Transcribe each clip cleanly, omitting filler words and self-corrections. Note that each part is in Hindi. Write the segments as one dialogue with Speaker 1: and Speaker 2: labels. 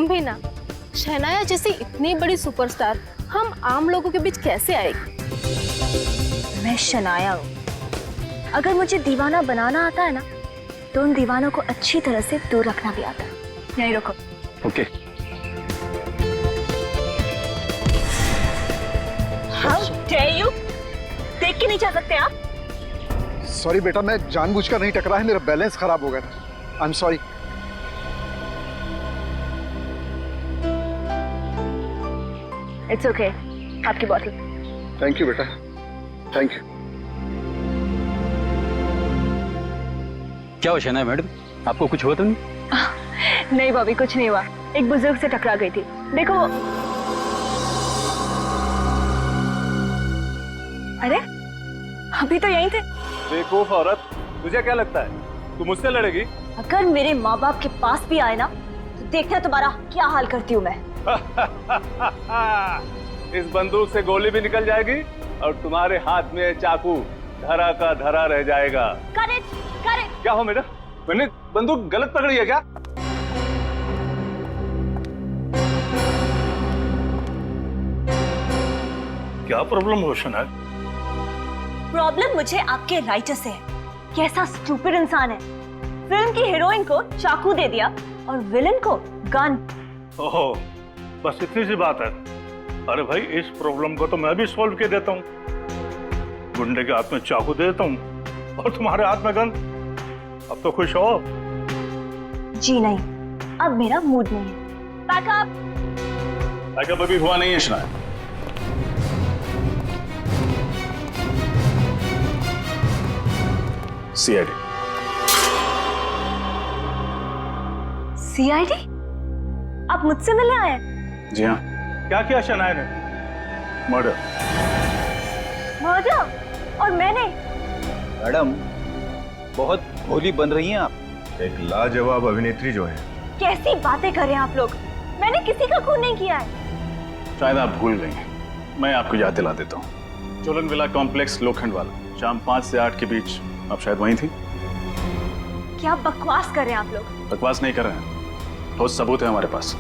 Speaker 1: तुम भी ना, शहनाया जैसी इतनी बड़ी सुपरस्टार हम आम लोगों के बीच कैसे आएगी?
Speaker 2: मैं शनाया हूँ। अगर मुझे दीवाना बनाना आता है ना, तो उन दीवानों को अच्छी तरह से दूर रखना भी आता है। यहीं रुको।
Speaker 3: ओके।
Speaker 2: How dare you? देख के नहीं जा सकते आप?
Speaker 4: सॉरी बेटा, मैं जानबूझकर नहीं टकरा है, मेरा बैलेंस खराब हो गया था। I am sorry.
Speaker 2: It's okay, आपकी बॉटल।
Speaker 4: थैंक यू बेटा, थैंक यू।
Speaker 3: क्या हुआ शहनाया मैडम, आपको कुछ हुआ तो नहीं?
Speaker 2: नहीं बॉबी, कुछ नहीं हुआ। एक बुजुर्ग से टकरा गई थी, देखो। अरे अभी तो यहीं थे।
Speaker 5: बेवकूफ औरत, तुझे क्या लगता है तू मुझसे लड़ेगी?
Speaker 2: अगर मेरे माँ बाप के पास भी आए ना, तो देखना तुम्हारा क्या हाल करती हूँ मैं।
Speaker 5: इस बंदूक से गोली भी निकल जाएगी और तुम्हारे हाथ में चाकू धरा का धरा रह जाएगा।
Speaker 2: Correct, correct.
Speaker 5: क्या हो मैडम, मैंने बंदूक गलत पकड़ी है क्या? क्या प्रॉब्लम हो शनाया?
Speaker 2: प्रॉब्लम मुझे आपके राइटर से है। कैसा स्टूपिड इंसान है, फिल्म की हीरोइन को चाकू दे दिया और विलन को गन।
Speaker 5: ओहो, बस इतनी सी बात है। अरे भाई, इस प्रॉब्लम को तो मैं भी सॉल्व कर देता हूँ। गुंडे के हाथ में चाकू दे देता हूँ और तुम्हारे हाथ में गन। अब तो खुश हो?
Speaker 2: जी नहीं, अब मेरा मूड नहीं है। बैकअप।
Speaker 5: बैकअप अभी हुआ नहीं है शनाया। सीआईडी।
Speaker 2: सीआईडी? आप मुझसे मिलने आए हैं?
Speaker 5: जी हाँ। क्या किया शनाया ने? मर्डर।
Speaker 2: मर्डर? और मैंने?
Speaker 3: मैडम बहुत भोली बन रही हैं आप।
Speaker 6: एक लाजवाब अभिनेत्री जो है।
Speaker 2: कैसी बातें कर रहे हैं आप लोग? मैंने किसी का खून नहीं किया है।
Speaker 5: शायद आप भूल गई हैं। मैं आपको याद दिला देता हूँ। चोलन विला कॉम्प्लेक्स लोखंड वाला, शाम 5 से 8 के बीच आप शायद वहीं थी।
Speaker 2: क्या बकवास कर रहे हैं आप लोग?
Speaker 5: बकवास नहीं कर रहे हैं, ठोस सबूत है हमारे पास।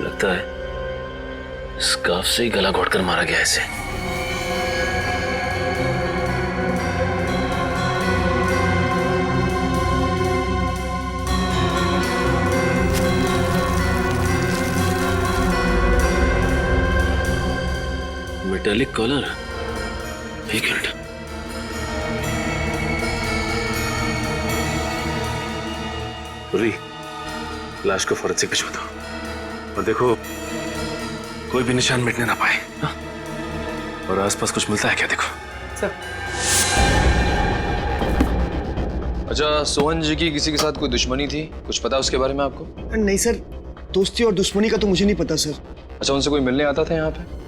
Speaker 7: लगता है स्कार्फ से ही गला घोटकर मारा गया इसे। मेटालिक कॉलर, एक मिनट। पूरी लाश को फॉरेंसिक भिजवा दो और देखो कोई भी निशान मिटने ना पाए। हाँ? और आसपास कुछ मिलता है क्या देखो।
Speaker 8: सर। अच्छा, सोहन जी की किसी के साथ कोई दुश्मनी थी, कुछ पता उसके बारे में आपको?
Speaker 9: नहीं सर, दोस्ती और दुश्मनी का तो मुझे नहीं पता सर।
Speaker 8: अच्छा, उनसे कोई मिलने आता था यहाँ पे?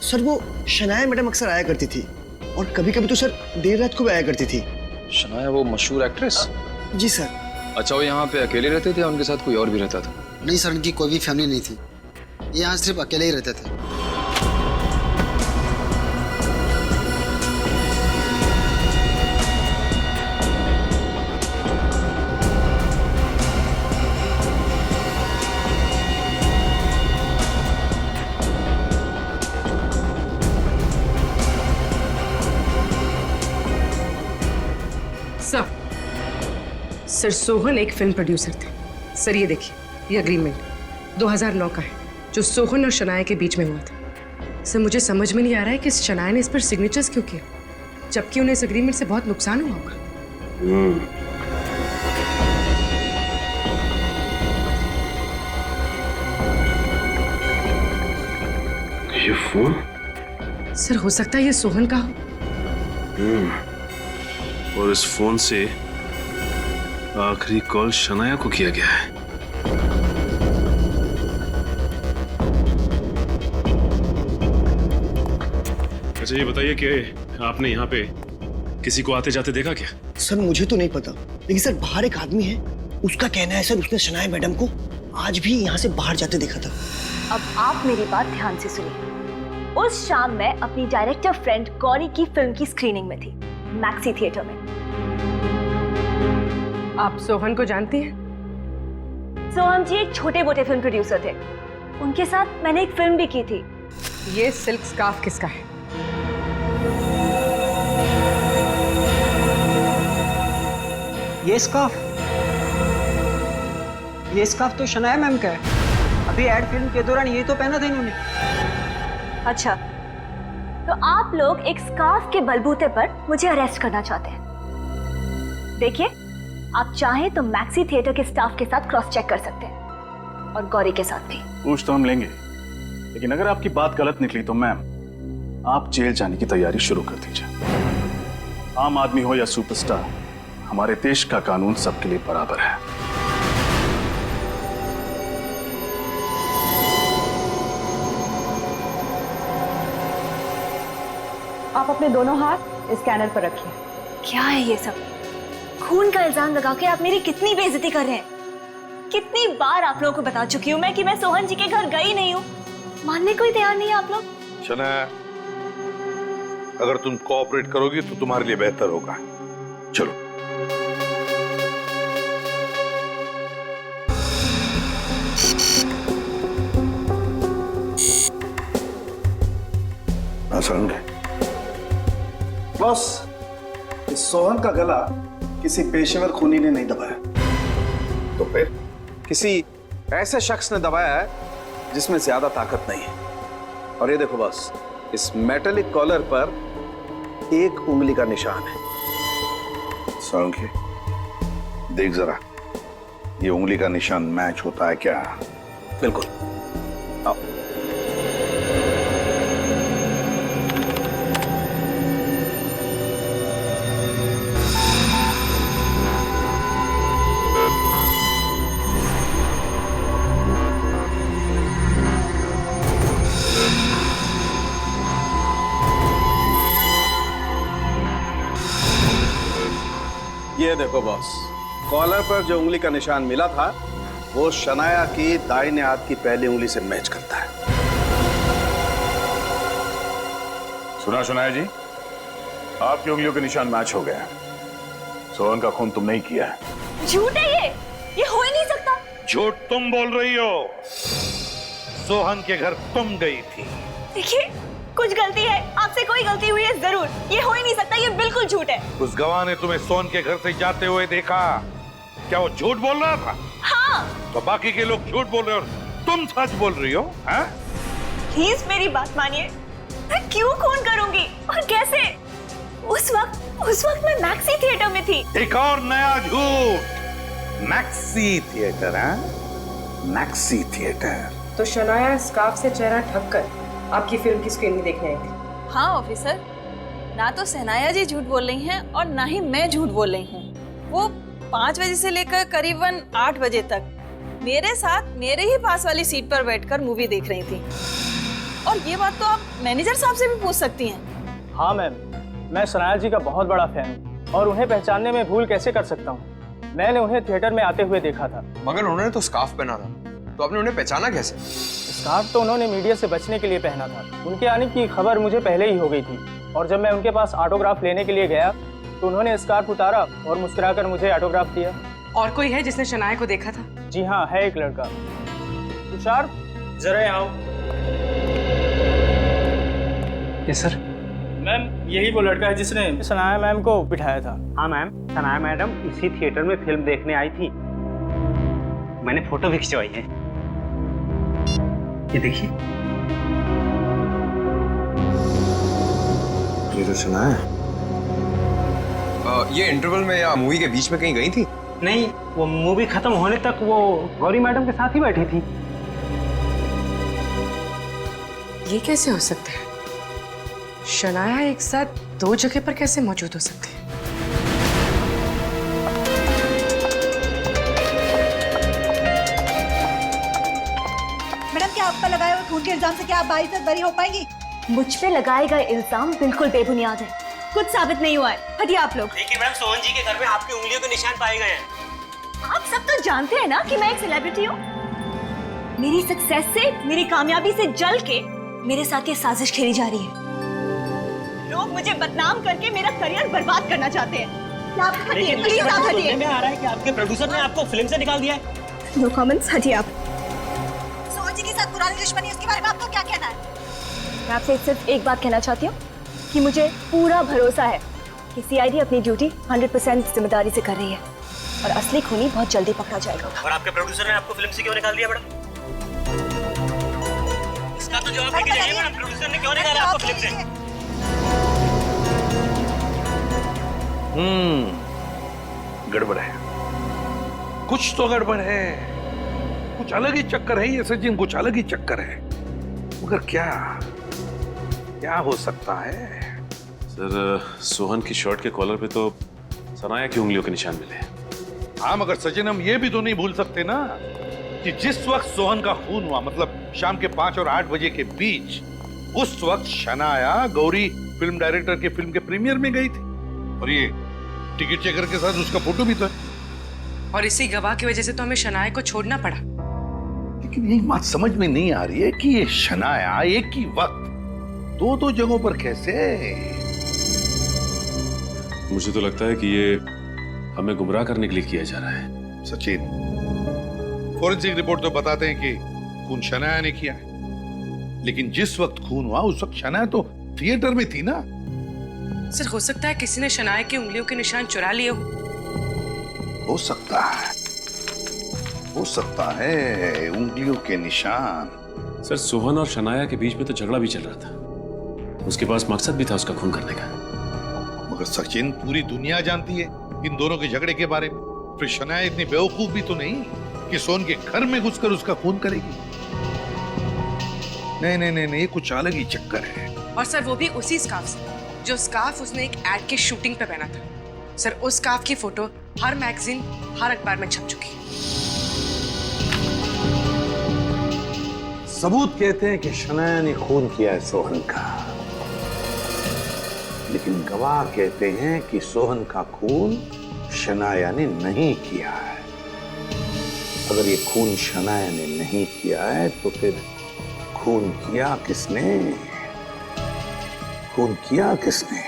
Speaker 9: सर वो शनाया मैडम अक्सर आया करती थी और कभी कभी तो सर देर रात को भी आया करती थी।
Speaker 8: शनाया वो मशहूर एक्ट्रेस?
Speaker 9: जी सर।
Speaker 8: अच्छा, वो यहाँ पे अकेले रहते थे या उनके साथ कोई और भी रहता था?
Speaker 10: नहीं सर, उनकी कोई भी फैमिली नहीं थी, ये यहाँ सिर्फ अकेले ही रहते थे।
Speaker 11: सर सोहन एक फिल्म प्रोड्यूसर थे। सर ये देखिए, ये अग्रीमेंट 2009 का है जो सोहन और शनाया के बीच में हुआ था। सर मुझे समझ में नहीं आ रहा है कि शनाया ने इस पर सिग्नेचर्स क्यों किया, जबकि उन्हें इस अग्रीमेंट से बहुत नुकसान हुआ होगा।
Speaker 7: ये फोन?
Speaker 11: सर हो सकता है ये सोहन का हो।
Speaker 7: और इस फोन से आखिरी कॉल शनाया को किया गया है। अच्छा ये बताइए कि आपने यहाँ पे किसी को आते जाते देखा क्या?
Speaker 9: सर मुझे तो नहीं पता, लेकिन सर बाहर एक आदमी है, उसका कहना है सर उसने शनाया मैडम को आज भी यहाँ से बाहर जाते देखा था।
Speaker 2: अब आप मेरी बात ध्यान से सुनिए। उस शाम मैं अपनी डायरेक्टर फ्रेंड गौरी की फिल्म की स्क्रीनिंग में थी, मैक्सी थिएटर में।
Speaker 11: आप सोहन को जानती हैं?
Speaker 2: सोहन जी एक छोटे मोटे फिल्म प्रोड्यूसर थे, उनके साथ मैंने एक फिल्म भी की थी।
Speaker 11: ये सिल्क स्कार्फ किसका है?
Speaker 10: ये स्कार्फ तो शनाया मैम का है। अभी एड फिल्म के दौरान ये तो पहना था इन्होंने।
Speaker 2: अच्छा, तो आप लोग एक स्कार्फ के बलबूते पर मुझे अरेस्ट करना चाहते हैं। देखिए, आप चाहें तो मैक्सी थिएटर के स्टाफ के साथ क्रॉस चेक कर सकते हैं और गौरी के साथ भी।
Speaker 7: पूछ तो हम लेंगे, लेकिन अगर आपकी बात गलत निकली तो मैम आप जेल जाने की तैयारी शुरू कर दीजिए। आम आदमी हो या सुपरस्टार, हमारे देश का कानून सबके लिए बराबर है।
Speaker 2: आप अपने दोनों हाथ स्कैनर पर रखिए। क्या है ये सब? खून का इल्जाम लगा के आप मेरी कितनी बेइज्जती कर रहे हैं। कितनी बार आप लोगों को बता चुकी हूँ मैं कि मैं सोहन जी के घर गई नहीं हूँ। मानने को ही तैयार नहीं है आप लोग।
Speaker 12: शनाया, अगर तुम कोऑपरेट करोगी तो तुम्हारे लिए बेहतर होगा। चलो।
Speaker 4: बॉस, इस सोहन का गला किसी पेशेवर खूनी ने नहीं दबाया।
Speaker 3: तो फिर किसी ऐसे शख्स ने दबाया है जिसमें ज्यादा ताकत नहीं है। और ये देखो बॉस, इस मेटेलिक कॉलर पर एक उंगली का निशान है।
Speaker 12: सांखे, देख जरा, ये उंगली का निशान मैच होता है क्या?
Speaker 3: बिल्कुल। आओ। ये देखो बॉस, कॉलर पर जो उंगली का निशान मिला था वो शनाया की दाहिने हाथ की पहली उंगली से मैच करता है।
Speaker 6: सुना शनाया जी, आपकी उंगलियों के निशान मैच हो गए हैं। सोहन का खून तुमने ही किया है।
Speaker 2: झूठ है ये हो ही नहीं सकता।
Speaker 12: झूठ तुम बोल रही हो। सोहन के घर तुम गई थी।
Speaker 2: देखिए, कुछ गलती है, आपसे कोई गलती हुई है जरूर। ये हो ही नहीं सकता, ये बिल्कुल झूठ है।
Speaker 12: उस गवाह ने तुम्हें सोहन के घर से जाते हुए देखा। क्या वो झूठ बोल रहा था?
Speaker 2: हाँ।
Speaker 12: तो बाकी के लोग झूठ बोल रहे हो, तुम सच बोल रही हो? हैं?
Speaker 2: प्लीज मेरी बात मानिए। मैं क्यों खून करूंगी और कैसे? उस वक्त मैं मैक्सी थिएटर में थी।
Speaker 12: एक और नया झूठ। मैक्सी थिएटर है? Maxi theatre.
Speaker 11: तो शनाया स्कार्फ से चेहरा ढक कर आपकी फिल्म की स्क्रीनिंग देखने आई थी।
Speaker 13: हाँ ऑफिसर, ना तो शनाया जी झूठ बोल रही हैं और ना ही मैं झूठ बोल रही हूँ। वो 5 बजे से लेकर करीबन 8 बजे तक मेरे साथ मेरे ही पास वाली सीट पर बैठकर मूवी देख रही थी। और ये बात तो आप मैनेजर साहब से भी पूछ सकती हैं।
Speaker 14: हाँ मैम, मैं शनाया जी का बहुत बड़ा फैन हूँ और उन्हें पहचानने में भूल कैसे कर सकता हूँ। मैंने उन्हें थिएटर में आते हुए देखा था।
Speaker 8: मगर उन्होंने तो स्कार्फ पहना था, तो आपने उन्हें पहचाना कैसे?
Speaker 14: स्कार्फ तो उन्होंने मीडिया से बचने के लिए पहना था। उनके आने की खबर मुझे पहले ही हो गई थी और जब मैं उनके पास ऑटोग्राफ लेने के लिए गया तो उन्होंने स्कार्फ उतारा और मुस्कुराकर मुझे ऑटोग्राफ दिया।
Speaker 11: और कोई है जिसने शनाया को देखा था?
Speaker 14: जी हाँ, है एक लड़का। तुषार, जरा आओ।
Speaker 15: Yes sir.
Speaker 14: मैम, यही वो लड़का है जिसने शनाया मैम को बिठाया था।
Speaker 15: हाँ मैम, शनाया मैडम इसी थिएटर में फिल्म देखने आई थी। मैंने फोटो भी खिंचवाई है, ये देखिए।
Speaker 8: ये तो सुना है। ये इंटरवल में या मूवी के बीच में कहीं गई थी?
Speaker 15: नहीं, वो मूवी खत्म होने तक वो गौरी मैडम के साथ ही बैठी थी।
Speaker 11: ये कैसे हो सकता है? शनाया एक साथ 2 जगह पर कैसे मौजूद हो सकते हैं?
Speaker 16: मैडम, क्या आप पर लगाए हुए खून के इल्जाम से क्या आप बारी से बरी हो पाएंगी?
Speaker 2: मुझ पे लगाए गए इल्जाम बिल्कुल बेबुनियाद है, कुछ साबित नहीं हुआ है। हटिए आप लोग।
Speaker 15: देखिए मैम, सोहन जी के घर में आपकी उंगलियों के निशान पाए गए हैं।
Speaker 2: आप सब तो जानते हैं ना कि मैं एक सेलिब्रिटी हूँ। मेरी सक्सेस से, मेरी कामयाबी से जल के मेरे साथ ये साजिश खेली जा रही है। लोग मुझे बदनाम करके मेरा करियर बर्बाद करना चाहते हैं।
Speaker 10: लेकिन सुनने में आ रहा है कि आपके प्रोड्यूसर ने आपको फिल्म से निकाल दिया है।
Speaker 2: नो कमेंट्स, हटिए आप।
Speaker 16: सोहन जी के साथ पुरानी दुश्मनी, उसके बारे में आपको क्या कहना है?
Speaker 2: मैं आपसे सिर्फ एक बात कहना चाहती हूँ कि मुझे पूरा भरोसा है कि सीआईडी अपनी ड्यूटी 100% जिम्मेदारी से कर रही है और असली खूनी बहुत जल्दी पकड़ा जाएगा।
Speaker 10: और आपके प्रोड्यूसर ने आपको फिल्म से क्यों निकाल दिया मैडम? इसका तो जवाब देके जाइए मैडम, प्रोड्यूसर ने क्यों निकाला आपको फिल्म से?
Speaker 12: गड़बड़ है, कुछ तो गड़बड़ है, कुछ अलग ही चक्कर है ये सचिन, कुछ अलग ही चक्कर है। मगर क्या क्या हो सकता है?
Speaker 6: सर, सोहन की शर्ट के कॉलर पे तो सनाया की उंगलियों के निशान मिले।
Speaker 12: हाँ, मगर सचिन हम ये भी तो नहीं भूल सकते ना कि जिस वक्त सोहन का खून हुआ, मतलब शाम के 5 और 8 बजे के बीच, उस वक्त शनाया गौरी फिल्म डायरेक्टर के फिल्म के प्रीमियर में गई थी और ये टिकट चेकर के साथ उसका फोटो भी था।
Speaker 11: और इसी गवाह की वजह से तो हमें शनाया को छोड़ना पड़ा।
Speaker 12: लेकिन यही बात समझ में नहीं आ रही है कि ये शनाया एक ही वक्त दो जगहों पर कैसे?
Speaker 6: मुझे तो लगता है कि ये हमें गुमराह करने के लिए किया जा रहा है।
Speaker 12: सचिन, फॉरेंसिक रिपोर्ट तो बताते हैं कि खून शनाया ने किया है, लेकिन जिस वक्त खून हुआ उस वक्त शनाया तो थिएटर में थी ना।
Speaker 11: सर, हो सकता है किसी ने शनाया की उंगलियों के निशान चुरा लिए
Speaker 12: हो सकता है, हो सकता है उंगलियों के निशान।
Speaker 6: सर, सोहन और शनाया के बीच में तो झगड़ा भी चल रहा था, उसके पास मकसद भी था उसका खून करने का।
Speaker 12: मगर सचिन, पूरी दुनिया जानती है इन दोनों के झगड़े के बारे में। फिर शनाया इतनी बेवकूफ भी तो नहीं कि सोहन के घर में घुसकर उसका खून करेगी। नहीं नहीं नहीं नहीं, कुछ अलग ही चक्कर है।
Speaker 11: और सर, वो भी उसी स्कार्फ से, जो स्कार्फ उसने एक एड की शूटिंग पे पहना था। सर, उस स्कार्फ की फोटो हर मैगजीन, हर अखबार में छप चुकी है।
Speaker 12: सबूत कहते हैं कि शनाया ने खून किया है सोहन का, लेकिन गवाह कहते हैं कि सोहन का खून शनाया ने नहीं किया है। अगर ये खून शनाया ने नहीं किया है तो फिर खून किया किसने? खून किया किसने?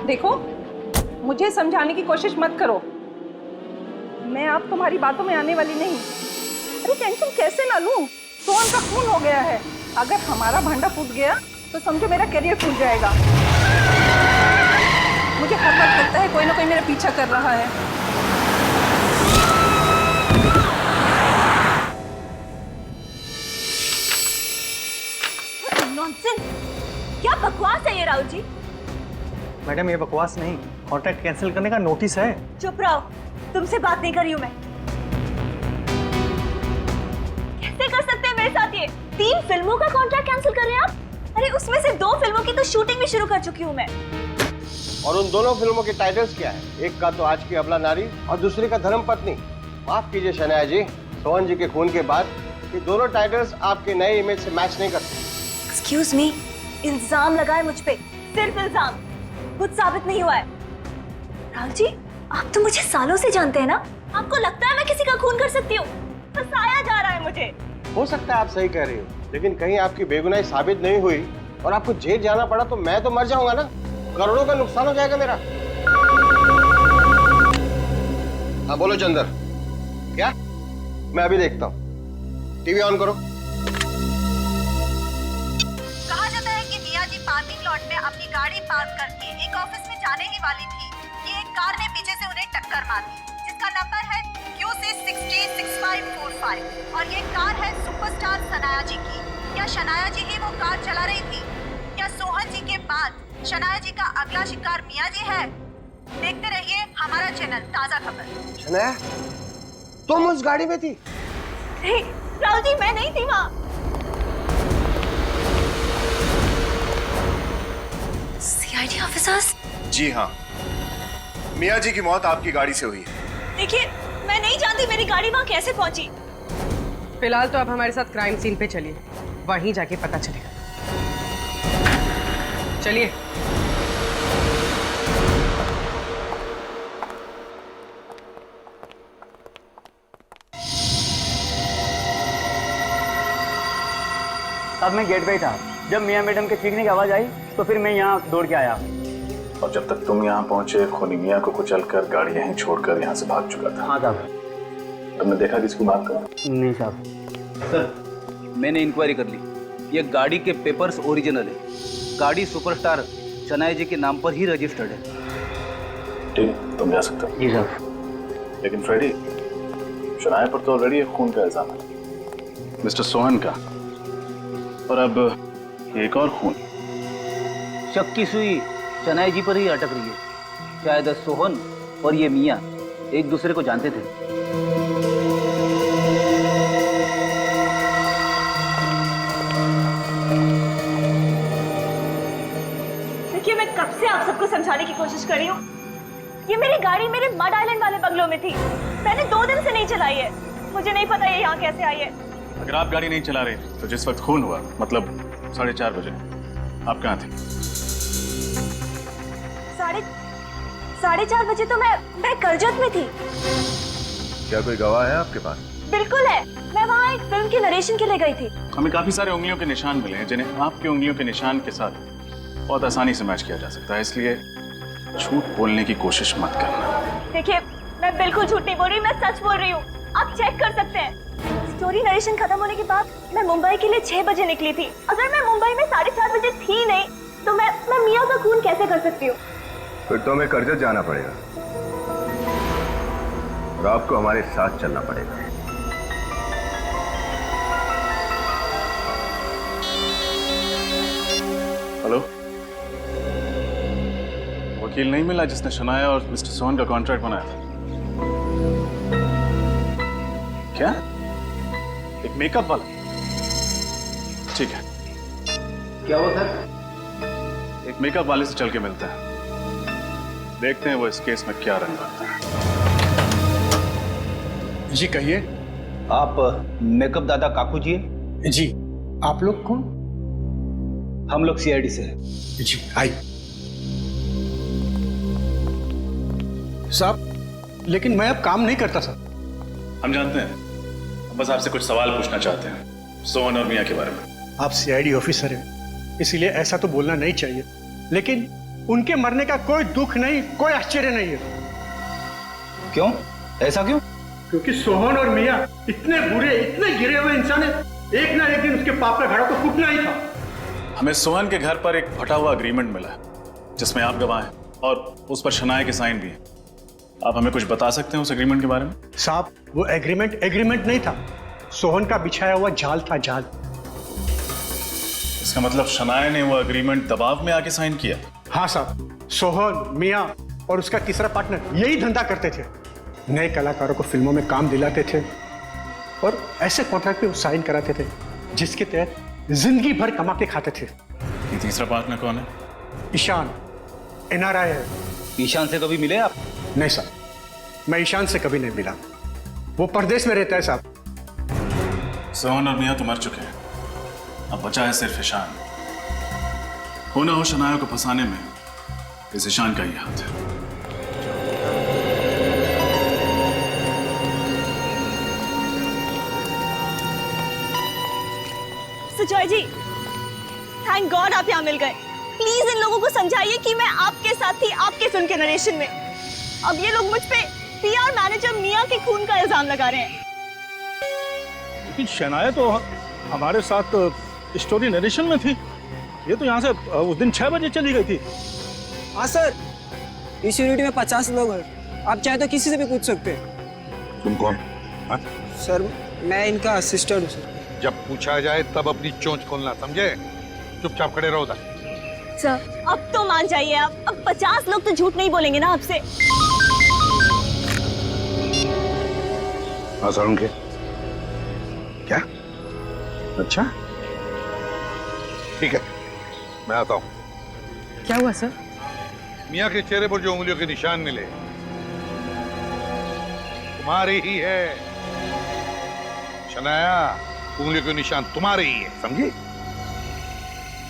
Speaker 17: देखो, मुझे समझाने की कोशिश मत करो, मैं अब तुम्हारी बातों में आने वाली नहीं। अरे टेंशन कैसे ना लूं? सोहन का खून हो गया है, अगर हमारा भांडा फूट गया तो समझो मेरा करियर फूट जाएगा। मुझे हर वक्त लगता है कोई ना कोई मेरा पीछा कर रहा है।
Speaker 2: नॉनसेंस! क्या बकवास है ये राहुल जी?
Speaker 14: मैडम, ये बकवास नहीं, कॉन्ट्रैक्ट कैंसिल करने का नोटिस है।
Speaker 2: चुप रहो, तुमसे बात नहीं कर रही हूँ मैं। कैसे कर सकते हैं मेरे साथ ये? 3 फिल्मों का कॉन्ट्रैक्ट कैंसिल कर रहे हैं आप? अरे उसमें से 2 फिल्मों की तो शूटिंग भी शुरू कर चुकी हूँ मैं।
Speaker 18: और उन दोनों फिल्मों के टाइटल्स क्या है? एक का तो आज की अबला नारी और दूसरी का धर्म पत्नी। माफ कीजिए शनाया जी, सोहन जी के खून के बाद ये दोनों टाइटल्स आपके नए इमेज से मैच नहीं करते।
Speaker 2: एक्सक्यूज मी, इल्जाम लगाए मुझ पे, सिर्फ इल्जाम, कुछ साबित नहीं हुआ है। राहुल जी, आप तो मुझे सालों से जानते हैं ना, आपको लगता है मैं किसी का खून कर सकती हूँ? फंसाया जा रहा है मुझे।
Speaker 18: हो सकता है आप सही कह रही हो, लेकिन कहीं आपकी बेगुनाही साबित नहीं हुई और आपको जेल जाना पड़ा तो मैं तो मर जाऊंगा ना, करोड़ों का नुकसान हो जाएगा मेरा। हाँ बोलो चंदर, क्या? मैं अभी देखता हूँ, टीवी ऑन करो।
Speaker 16: कहा जाता है कि दिया जी पार्किंग लॉट में अपनी गाड़ी पार्क करके एक ऑफिस में जाने ही वाली थी कि एक कार ने पीछे से उन्हें टक्कर मार दी, जिसका नंबर है QC606545 और ये कार है सुपरस्टार सनाया जी की। क्या शनाया जी ही वो कार चला रही थी? क्या सोहन जी के बाद शनाया जी का अगला शिकार मियां जी है? देखते रहिए हमारा चैनल ताजा खबर।
Speaker 18: शनाया, तुम उस गाड़ी में थी?
Speaker 2: राहुल जी, मैं नहीं थी वहाँ। CID officers?
Speaker 6: जी हाँ, मियाँ जी की मौत आपकी गाड़ी से हुई है।
Speaker 2: देखिए, मैं नहीं जानती मेरी गाड़ी वहाँ कैसे पहुंची।
Speaker 11: फिलहाल तो आप हमारे साथ क्राइम सीन पे चलिए, वहीं जाके पता चलेगा। चलिए।
Speaker 14: तब मैं गेट पे ही था। जब मियाँ मैडम के चीखने की आवाज आई तो फिर मैं यहाँ दौड़ के आया।
Speaker 7: और जब तक तुम यहाँ पहुंचे, खूनी मियाँ को कुचलकर गाड़ी यहीं छोड़कर यहाँ से भाग चुका था।
Speaker 14: हाँ साहब।
Speaker 7: तुमने देखा किसको भाग कर?
Speaker 14: नहीं साहब।
Speaker 19: सर, मैंने इंक्वायरी कर ली, ये गाड़ी के पेपर्स ओरिजिनल है। गाड़ी सुपरस्टार शनाया जी के नाम पर ही रजिस्टर्ड है।
Speaker 7: ठीक, तुम जा सकते हो।
Speaker 14: जी साहब।
Speaker 7: लेकिन फ्रेडी, शनाया पर तो ऑलरेडी एक खून का इल्जाम है, मिस्टर सोहन का, और अब एक और खून।
Speaker 19: शक की सुई शनाया जी पर ही अटक रही है। शायद सोहन और ये मियाँ एक दूसरे को जानते थे।
Speaker 2: देखिए, मैं कब से आप सबको समझाने की कोशिश कर रही हूँ। ये मेरी गाड़ी मेरे मड आइलैंड वाले बंगलों में थी। मैंने 2 दिन से नहीं चलाई है। मुझे नहीं पता ये यहाँ कैसे आई है।
Speaker 7: अगर आप गाड़ी नहीं चला रहे थे तो जिस वक्त खून हुआ, मतलब 4:30 बजे, आप कहाँ थे?
Speaker 2: 4:30 बजे तो मैं करजत में थी।
Speaker 6: क्या कोई गवाह है आपके पास?
Speaker 2: बिल्कुल है, मैं वहाँ एक फिल्म के नरेशन के लिए गई थी।
Speaker 7: हमें काफी सारे उंगलियों के निशान मिले हैं जिन्हें आपकी उंगलियों के निशान के साथ बहुत आसानी से मैच किया जा सकता है, इसलिए झूठ बोलने की कोशिश मत करना।
Speaker 2: देखिए, मैं बिल्कुल झूठ नहीं बोल रही, मैं सच बोल रही हूँ। आप चेक कर सकते हैं। स्टोरी नरेशन खत्म होने के बाद मैं मुंबई के लिए 6 बजे निकली थी। अगर मैं मुंबई में 4:30 बजे थी नहीं तो मैं मियाँ का खून कैसे कर सकती हूँ?
Speaker 6: फिर तो हमें करजत जाना पड़ेगा और आपको हमारे साथ चलना पड़ेगा।
Speaker 7: हेलो, वकील नहीं मिला जिसने शनाया और मिस्टर सोहन का कॉन्ट्रैक्ट बनाया था? क्या? एक मेकअप वाला? ठीक है।
Speaker 19: क्या हुआ सर?
Speaker 7: एक मेकअप वाले से चल के मिलते हैं, देखते हैं वो इस केस में क्या रंग लाता है।
Speaker 4: जी कहिए।
Speaker 19: आप मेकअप दादा काकू जी?
Speaker 4: जी। आप लोग कौन?
Speaker 19: हम लोग सीआईडी से हैं।
Speaker 4: जी आइए। साहब, लेकिन मैं अब काम नहीं करता साहब।
Speaker 7: हम जानते हैं, हम बस आपसे कुछ सवाल पूछना चाहते हैं सोहन और मियाँ के बारे में।
Speaker 4: आप सीआईडी ऑफिसर हैं, इसलिए ऐसा तो बोलना नहीं चाहिए, लेकिन उनके मरने का कोई दुख नहीं, कोई आश्चर्य नहीं है।
Speaker 19: क्यों? ऐसा क्यों?
Speaker 4: क्योंकि सोहन और मियाँ इतने बुरे, इतने गिरे हुए इंसान हैं, एक ना एक दिन उसके पाप का घड़ा तो फूटना ही था।
Speaker 7: हमें सोहन के घर पर एक फटा हुआ एग्रीमेंट मिला जिसमें आप गवाह हैं और उस पर शनाया के साइन भी हैं। आप हमें कुछ बता सकते हैं उस एग्रीमेंट के बारे में?
Speaker 4: साहब, वो एग्रीमेंट नहीं था, सोहन का बिछाया हुआ जाल था, जाल।
Speaker 7: इसका मतलब शनाया ने वो एग्रीमेंट दबाव में आके साइन किया?
Speaker 4: हाँ साहब, सोहन, मियाँ और उसका तीसरा पार्टनर यही धंधा करते थे। नए कलाकारों को फिल्मों में काम दिलाते थे और ऐसे कॉन्ट्रैक्ट पे वो साइन कराते थे जिसके तहत जिंदगी भर कमा के खाते थे।
Speaker 7: ये तीसरा पार्टनर कौन है?
Speaker 4: ईशान, NRI है।
Speaker 19: ईशान से कभी मिले आप?
Speaker 4: नहीं साहब, मैं ईशान से कभी नहीं मिला, वो परदेश में रहता है साहब।
Speaker 7: सोहन और मियाँ तो मर चुके हैं, अब बचा है सिर्फ ईशान। हो ना हो शनाया को फंसाने में इस ईशान का ही हाथ है।
Speaker 2: सुजॉय जी, थैंक गॉड आप यहाँ मिल गए। प्लीज इन लोगों को समझाइए कि मैं आपके साथ थी, आपके फिल्म के नरेशन में। अब ये लोग मुझ पे PR मैनेजर मियाँ के खून का इल्जाम लगा रहे हैं।
Speaker 5: लेकिन शनाया तो हमारे साथ स्टोरी नरेशन में थी। ये तो यहाँ से उस दिन 6 बजे चली गई थी।
Speaker 10: हाँ सर, इस यूनिट में 50 लोग हैं, आप चाहे तो किसी से भी पूछ सकते हैं।
Speaker 12: तुम कौन?
Speaker 10: सर, मैं इनका असिस्टेंट हूँ सर।
Speaker 12: जब पूछा जाए तब अपनी चोंच खोलना, समझे? चुपचाप खड़े रहो।
Speaker 2: सर, अब तो मान जाइए आप। अब 50 लोग तो झूठ नहीं बोलेंगे ना आपसे।
Speaker 12: हाँ सर, उनके क्या? अच्छा ठीक है, मैं आता हूँ।
Speaker 11: क्या हुआ सर?
Speaker 12: मियाँ के चेहरे पर जो उंगलियों के निशान मिले तुम्हारे ही है। शनाया, उंगलियों के निशान तुम्हारे ही है, समझी?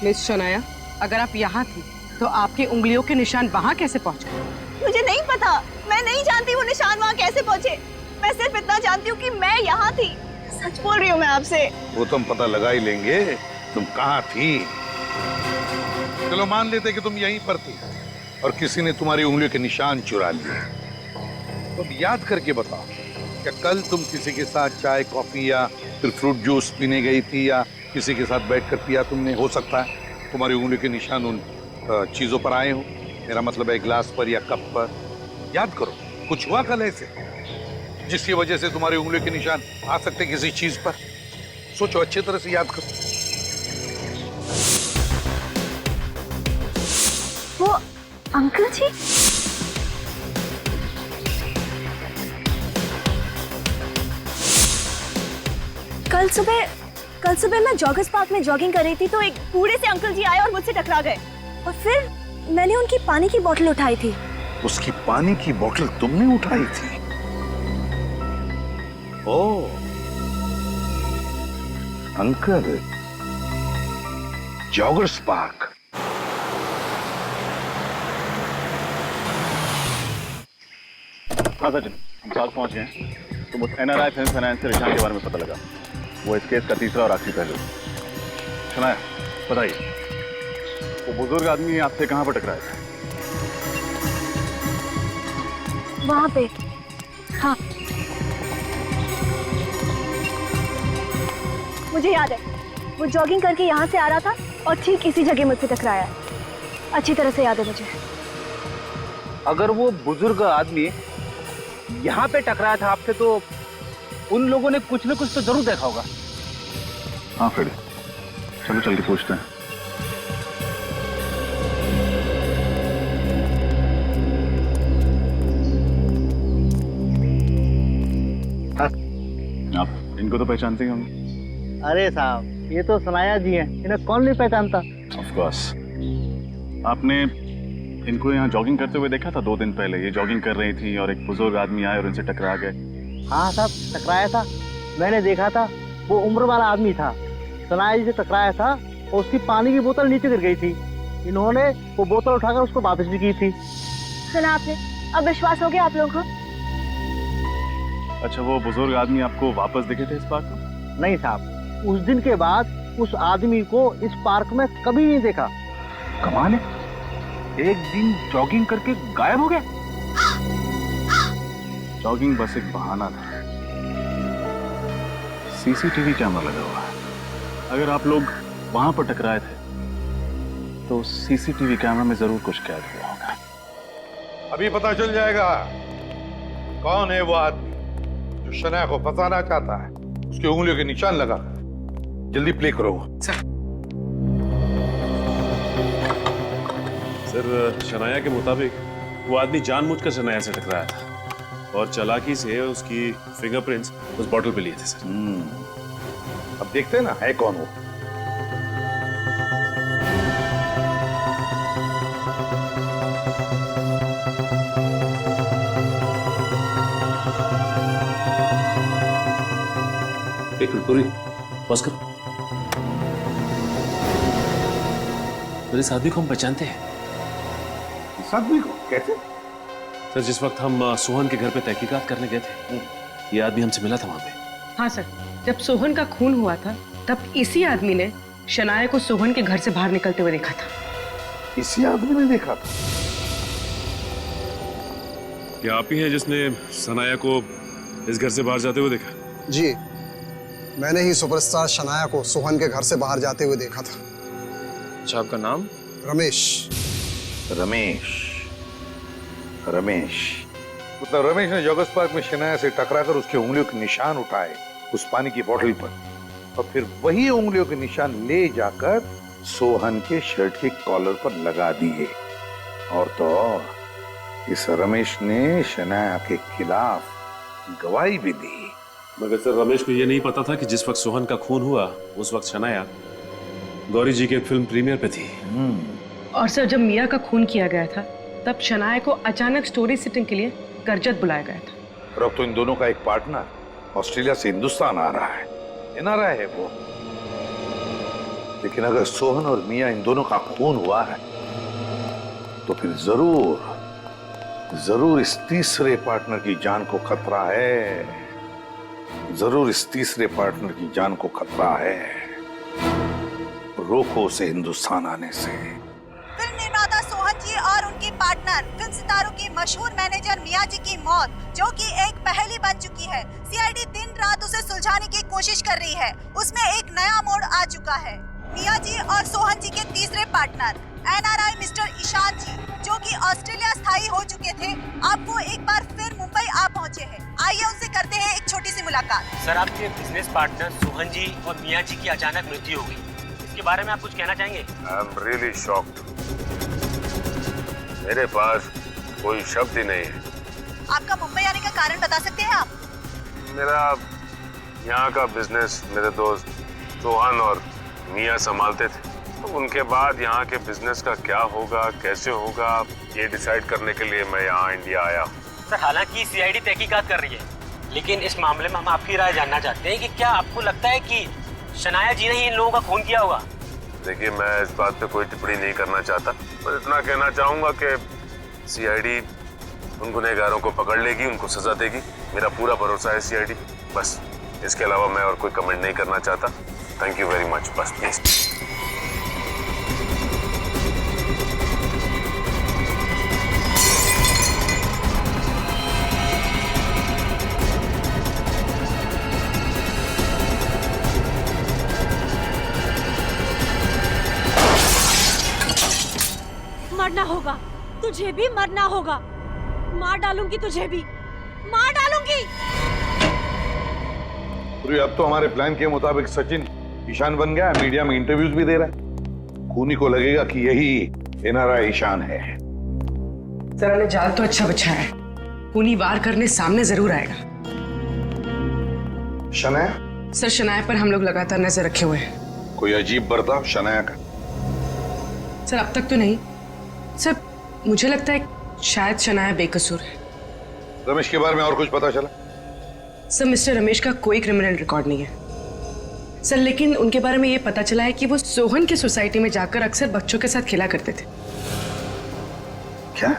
Speaker 11: मिस शनाया, अगर आप यहाँ थी तो आपकी उंगलियों के निशान वहाँ कैसे पहुँच गए?
Speaker 2: मुझे नहीं पता, मैं नहीं जानती वो निशान वहाँ कैसे पहुँचे। मैं सिर्फ इतना जानती हूँ कि मैं यहाँ थी। सच बोल रही हूँ मैं आपसे।
Speaker 12: वो तुम पता लगा ही लेंगे तुम कहाँ थी। चलो मान लेते कि तुम यहीं पर थी और किसी ने तुम्हारी उंगलियों के निशान चुरा लिए। तुम याद करके बताओ, क्या कल तुम किसी के साथ चाय कॉफी या फिर फ्रूट जूस पीने गई थी या किसी के साथ बैठकर पिया तुमने? हो सकता है तुम्हारी उंगलियों के निशान उन चीजों पर आए हो। मेरा मतलब है ग्लास पर या कप पर। याद करो, कुछ हुआ कल ऐसे जिसकी वजह से तुम्हारी उंगलियों के निशान आ सकते किसी चीज पर? सोचो, अच्छी तरह से याद करो।
Speaker 2: वो अंकल जी? कल सुबह मैं जॉगर्स पार्क में जॉगिंग कर रही थी तो एक बूढ़े से अंकल जी आए और मुझसे टकरा गए और फिर मैंने उनकी पानी की बोतल उठाई थी।
Speaker 12: उसकी पानी की बोतल तुमने उठाई थी? ओ, अंकल, जॉगर्स पार्क।
Speaker 7: हाँ सचिन, हम पार्क पहुंच गए। तो मुझे NRI फिल्म फाइनेंस के निशान के बारे में पता लगा। वो इस केस का तीसरा और आखिरी पहलू। शनाया, बताइए, वो बुजुर्ग आदमी आपसे कहाँ पर टकराया था?
Speaker 2: वहाँ पे। हाँ, मुझे याद है, वो जॉगिंग करके यहाँ से आ रहा था और ठीक इसी जगह मुझसे टकराया। अच्छी तरह से याद है मुझे।
Speaker 19: अगर वो बुजुर्ग आदमी यहाँ पे टकराया था आपसे तो उन लोगों ने कुछ न कुछ तो जरूर देखा होगा।
Speaker 7: हाँ फ्रेडी, चलो चल के पूछते हैं। आप इनको तो पहचानते ही होंगे।
Speaker 15: अरे साहब, ये तो सनाया जी हैं, इन्हें कौन नहीं पहचानता।
Speaker 7: Of course. आपने इनको यहाँ जॉगिंग करते हुए देखा था 2 दिन पहले? ये जॉगिंग कर रही थी और एक बुजुर्ग आदमी आए और इनसे टकरा गए।
Speaker 15: हाँ साहब, टकराया था, मैंने देखा था। वो उम्र वाला आदमी था, सनाया जी से टकराया था और उसकी पानी की बोतल नीचे गिर गई थी। इन्होंने वो बोतल उठाकर उसको वापस भी की थी।
Speaker 2: सुना आपने? अब विश्वास हो गया आप लोगों को?
Speaker 7: अच्छा, वो बुजुर्ग आदमी आपको वापस दिखे थे इस पार्क में?
Speaker 15: नहीं साहब, उस दिन के बाद उस आदमी को इस पार्क में कभी नहीं देखा।
Speaker 7: कमाल है, एक दिन जॉगिंग करके गायब हो गया। जॉगिंग बस एक बहाना था। CCTV कैमरा लगा हुआ है। अगर आप लोग वहां पर टकराए थे तो CCTV कैमरा में जरूर कुछ कैद हुआ होगा।
Speaker 12: अभी पता चल जाएगा कौन है वो आदमी जो शनाया को फंसाना चाहता है। उसकी उंगलियों के निशान लगा। जल्दी प्ले करो।
Speaker 20: सर, शनाया के मुताबिक वो आदमी जानबूझकर शनाया से टकराया था और चालाकी से उसकी फिंगरप्रिंट्स उस बॉटल पे लिए थे सर।
Speaker 12: अब देखते हैं ना है कौन वो।
Speaker 20: एक मिनट, पूरी पॉज करो। सर, इस आदमी को हम पहचानते हैं।
Speaker 12: इस आदमी को कैसे?
Speaker 20: सर, जिस वक्त हम सोहन के घर पे तहकीकात करने गए थे, ये आदमी हमसे मिला था वहां पे।
Speaker 11: हाँ सर, जब सोहन का खून हुआ था तब इसी आदमी ने शनाया को सोहन के घर से बाहर निकलते हुए देखा था।
Speaker 12: इसी आदमी ने देखा था?
Speaker 20: क्या आप ही हैं जिसने शनाया को इस घर से बाहर जाते हुए देखा?
Speaker 21: जी, मैंने ही सुपरस्टार शनाया को सोहन के घर से बाहर जाते हुए देखा था।
Speaker 8: अच्छा, आपका नाम?
Speaker 21: रमेश।
Speaker 12: रमेश मतलब रमेश ने जॉगर्स पार्क में शनाया से टकराकर उसके उंगलियों के निशान उठाए उस पानी की बोतल पर और फिर वही उंगलियों के निशान ले जाकर सोहन के शर्ट के कॉलर पर लगा दिए। और तो और इस रमेश ने शनाया के खिलाफ गवाही भी दी।
Speaker 20: मगर सर, रमेश को यह नहीं पता था कि जिस वक्त सोहन का खून हुआ उस वक्त शनाया गौरी जी के फिल्म प्रीमियर पे थी।
Speaker 11: और सर, जब मिया का खून किया गया था तब शनाया को अचानक स्टोरी सिटिंग के लिए करजत बुलाया गया था।
Speaker 12: और अब तो इन दोनों का एक पार्टनर ऑस्ट्रेलिया से हिंदुस्तान आ रहा है, एनआरआई है वो। लेकिन अगर सोहन और मिया इन दोनों का खून हुआ है तो फिर जरूर इस तीसरे पार्टनर की जान को खतरा है, जरूर इस तीसरे पार्टनर की जान को खतरा है। रोको उसे हिंदुस्तान आने से।
Speaker 16: फिल्म निर्माता सोहन जी और उनके पार्टनर फिल्म सितारों की मशहूर मैनेजर मिया जी की मौत, जो कि एक पहेली बन चुकी है। सीआईडी दिन रात उसे सुलझाने की कोशिश कर रही है। उसमें एक नया मोड़ आ चुका है। मिया जी और सोहन जी के तीसरे पार्टनर एनआरआई मिस्टर ईशान जी, जो कि ऑस्ट्रेलिया स्थायी हो चुके थे, आपको एक बार फिर मुंबई आ पहुंचे हैं। आइए उनसे करते हैं एक छोटी सी मुलाकात।
Speaker 1: सर, आपके बिजनेस पार्टनर सोहन जी और मिया जी की अचानक मृत्यु हो गई, इसके बारे में आप कुछ कहना चाहेंगे?
Speaker 6: I am really shocked. मेरे पास कोई शब्द ही नहीं है।
Speaker 16: आपका मुंबई आने का कारण बता सकते हैं आप?
Speaker 6: मेरा यहाँ का बिजनेस मेरे दोस्त सोहन और मिया संभालते थे। तो उनके बाद यहाँ के बिजनेस का क्या होगा, कैसे होगा, ये डिसाइड करने के लिए मैं यहाँ इंडिया आया हूँ।
Speaker 1: सर, हालांकि सीआईडी तहकीकात कर रही है, लेकिन इस मामले में हम आपकी राय जानना चाहते हैं कि क्या आपको लगता है कि शनाया जी ने ही इन लोगों का खून किया होगा?
Speaker 6: देखिए, मैं इस बात पे कोई टिप्पणी नहीं करना चाहता। मैं इतना कहना चाहूँगा कि सीआईडी उन गुनहगारों को पकड़ लेगी, उनको सजा देगी। मेरा पूरा भरोसा है सीआईडी। बस इसके अलावा मैं और कोई कमेंट नहीं करना चाहता। Thank you very much. बस प्लीज।
Speaker 2: मरना होगा, तुझे भी मरना होगा। मार डालूंगी तुझे भी, मार डालूंगी।
Speaker 12: अब तो हमारे प्लान के मुताबिक सचिन ईशान बन गया, मीडिया में इंटरव्यूज भी दे रहा है। खूनी को लगेगा कि यही एनआरआई ईशान है।
Speaker 11: सर ने जाल तो अच्छा बचाया है, खूनी वार करने सामने जरूर आएगा।
Speaker 12: शनाया?
Speaker 11: सर, शनाया पर हम लोग लगातार नजर रखे हुए हैं।
Speaker 12: कोई अजीब बर्ताव शनाया का?
Speaker 11: सर, अब तक तो नहीं। सर, मुझे लगता है शायद शनाया बेकसूर है।
Speaker 12: रमेश के बारे में और कुछ पता चला?
Speaker 11: सर, मिस्टर रमेश का कोई क्रिमिनल रिकॉर्ड नहीं है सर, लेकिन उनके बारे में ये पता चला है कि वो सोहन की सोसाइटी में जाकर अक्सर बच्चों के साथ खेला करते थे।
Speaker 12: क्या?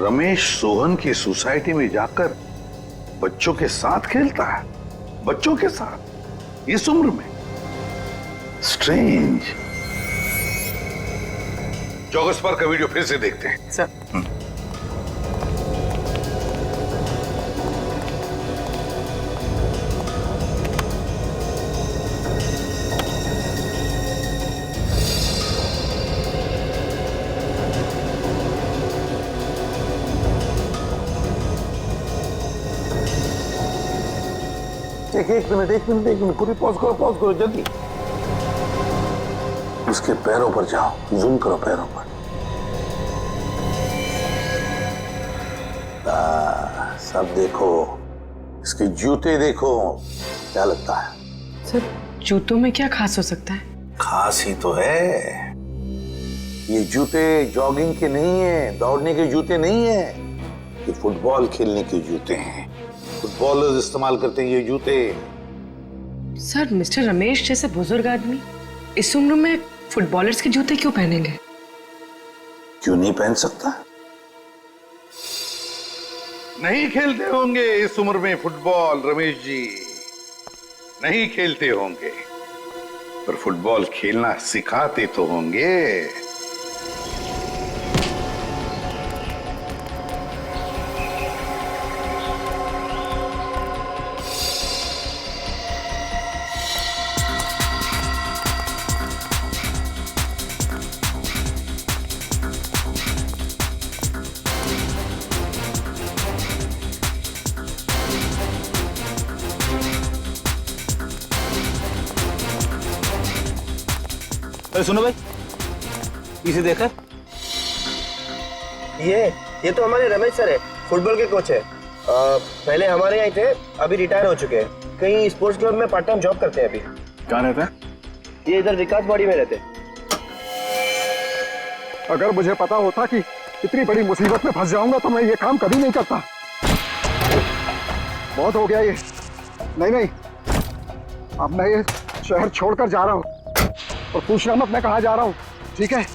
Speaker 12: रमेश सोहन की सोसाइटी में जाकर बच्चों के साथ खेलता है? बच्चों के साथ इस उम्र में? स्ट्रेंज। जॉगर्स पार्क का वीडियो फिर से देखते हैं।
Speaker 14: सर।
Speaker 12: एक मिनट पूरी पॉज करो जल्दी। उसके पैरों पर जाओ, जूम करो पैरों पर। सब देखो, इसके जूते देखो, क्या लगता है?
Speaker 11: सर, जूतों में क्या खास हो सकता है?
Speaker 12: खास ही तो है। ये जूते जॉगिंग के नहीं है, दौड़ने के जूते नहीं है, ये फुटबॉल खेलने के जूते हैं। फुटबॉलर्स इस्तेमाल करते हैं ये जूते।
Speaker 11: सर, मिस्टर रमेश जैसे बुजुर्ग आदमी इस उम्र में फुटबॉलर्स के जूते क्यों पहनेंगे?
Speaker 12: क्यों नहीं पहन सकता? नहीं खेलते होंगे इस उम्र में फुटबॉल, रमेश जी नहीं खेलते होंगे, पर फुटबॉल खेलना सिखाते तो होंगे।
Speaker 19: अरे सुनो भाई, इसे देखा?
Speaker 18: ये तो हमारे रमेश सर है, फुटबॉल के कोच है। पहले हमारे यहाँ थे, अभी रिटायर हो चुके हैं। कहीं स्पोर्ट्स क्लब में पार्ट टाइम जॉब करते हैं अभी।
Speaker 7: कहाँ रहते हैं?
Speaker 18: ये इधर विकास बॉडी में रहते हैं।
Speaker 21: अगर मुझे पता होता कि इतनी बड़ी मुसीबत में फंस जाऊंगा तो मैं ये काम कभी नहीं करता। बहुत हो गया ये। नहीं नहीं, अब मैं ये शहर छोड़कर जा रहा हूँ और पूछना मत मैं कहाँ जा रहा हूँ, ठीक है?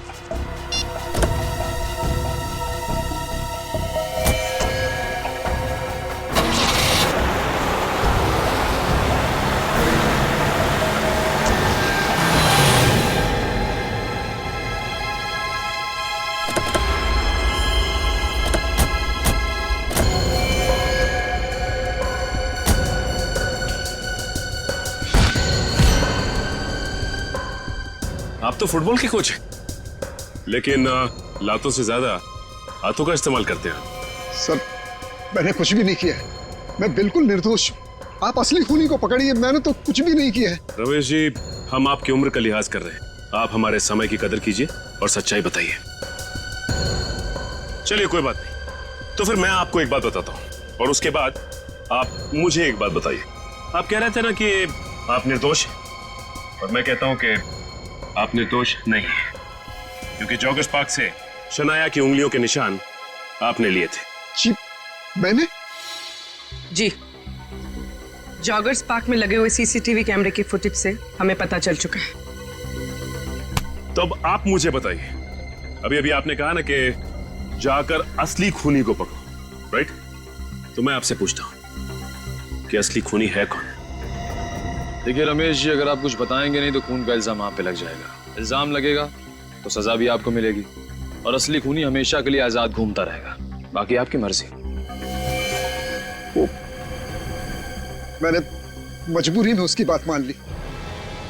Speaker 20: आप तो फुटबॉल के कोच हैं, लेकिन लातों से ज्यादा हाथों का इस्तेमाल करते हैं।
Speaker 21: सर, मैंने कुछ भी नहीं किया है, मैं बिल्कुल निर्दोष हूं। आप असली खूनी को पकड़िए, मैंने तो कुछ भी नहीं किया है।
Speaker 20: रमेश जी, हम आपकी उम्र का लिहाज कर रहे हैं, आप हमारे समय की कदर कीजिए और सच्चाई बताइए। चलिए कोई बात नहीं, तो फिर मैं आपको एक बात बताता हूँ और उसके बाद आप मुझे एक बात बताइए। आप कह रहे थे ना कि आप निर्दोष हैं, और मैं कहता हूं कि आप निर्दोष नहीं हैं, क्योंकि जॉगर्स पार्क से शनाया की उंगलियों के निशान आपने लिए थे।
Speaker 21: जी, मैंने?
Speaker 11: जी, जॉगर्स पार्क में लगे हुए सीसीटीवी कैमरे की फुटेज से हमें पता चल चुका है।
Speaker 20: तो अब आप मुझे बताइए, अभी अभी आपने कहा ना कि जाकर असली खूनी को पकड़ो, राइट? तो मैं आपसे पूछता हूं कि असली खूनी है कौन?
Speaker 8: देखिए रमेश जी, अगर आप कुछ बताएंगे नहीं तो खून का इल्जाम आप पे लग जाएगा। इल्जाम लगेगा तो सजा भी आपको मिलेगी, और असली खूनी हमेशा के लिए आजाद घूमता रहेगा। बाकी आपकी मर्जी।
Speaker 21: मैंने मजबूरी में उसकी बात मान ली